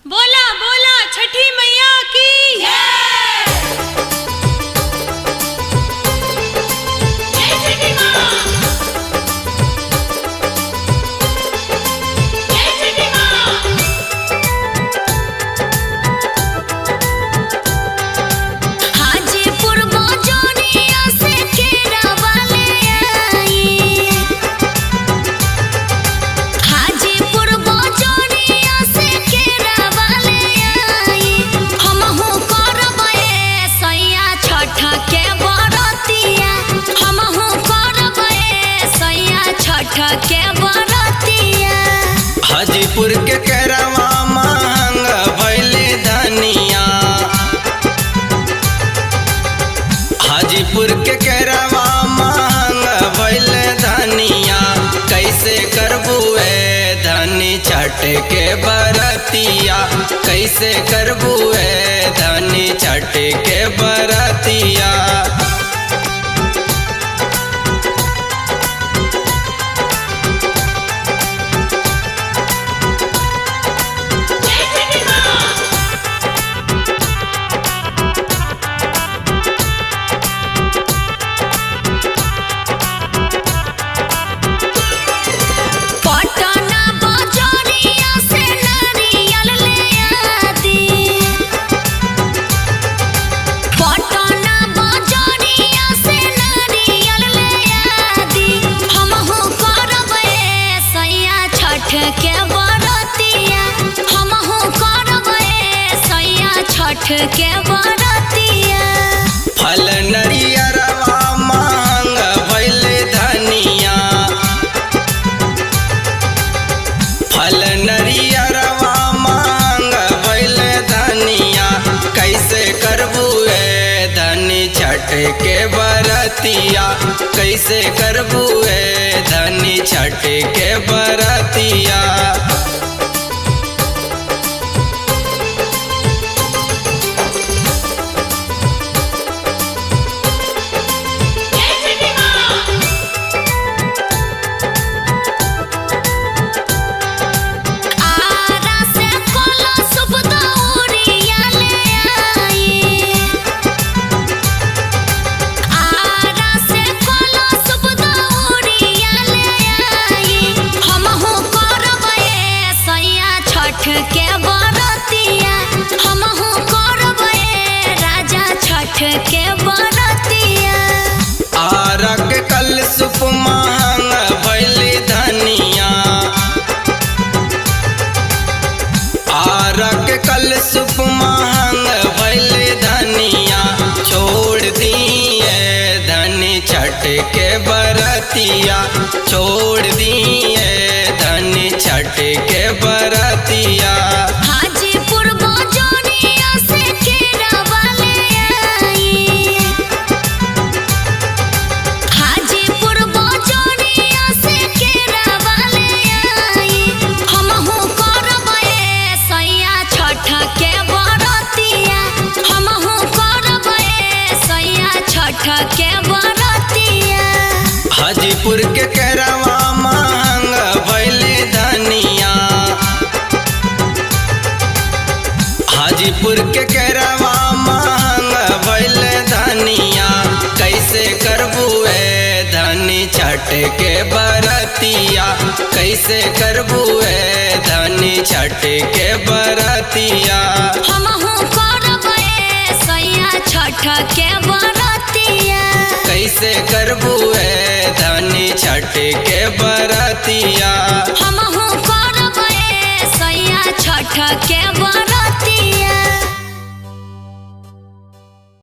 बोला बोला छठी मैया की जय छठी माँ। जय छठी माँ। हाजीपुर बाजोरिया से केरा वाले आई। हाजीपुर बाजोरिया से केरा वाले आई। हमहू करबै सैया छठ के बरतिया। हमहू करबै सैया छठ के बरतिया। हाजीपुर के केरवा महंग भइले धनिया। हाजीपुर के केरवा महंग भइले धनिया। कैसे करबू धनी छठ के बरतिया। कैसे करबू धनी छठ के बरतिया। जय छठी माँ। पटना बाजोरिया से नारियल ले आदी। पटना बाजोरिया से नारियल ले आदी। हमहू करबै सैया छठ के बरतिया। हमहू करबै सैया छठ के बरतिया। फल नरियरवा महंग भइले धनिया। फल नरियरवा महंग भइले धनिया। कैसे करबू धनी छठ के बरतिया। कैसे करबू धनी छठ के बरतिया। जय छठी माँ। आरा से कोला सुप दौरिया ले आई। आरा से कोला सुप दौरिया ले आई। हमहू करबै सैया छठ के बरतिया। हमहू करबै राजा छठ के बरतिया। आरक कल सुप महंग भइले धनिया। आरक कल सुप महंग भइले धनिया। छोड़ दिए धनी छठ के बरतिया। छोड़ दिए धनी छठ के बरतिया। हाजीपुर बाजोरिया से केरा वाले आई। हाजीपुर बाजोरिया से केरा वाले आई। हमहू करबै सैया छठ के बरतिया। हमहू करबै सैया छठ के बरतिया। हाजीपुर के केरवा महंग भइले धनिया। हाजीपुर के केरवा महंग भइले धनिया। कैसे करबू धनी छठ के बरतिया। कैसे करबू धनी छठ के बरतिया। हमहू करबै सैया छठ के बरतिया। कैसे करबू धनी छठ के बरतिया। हमहू करबै सैया छठ के बरतिया।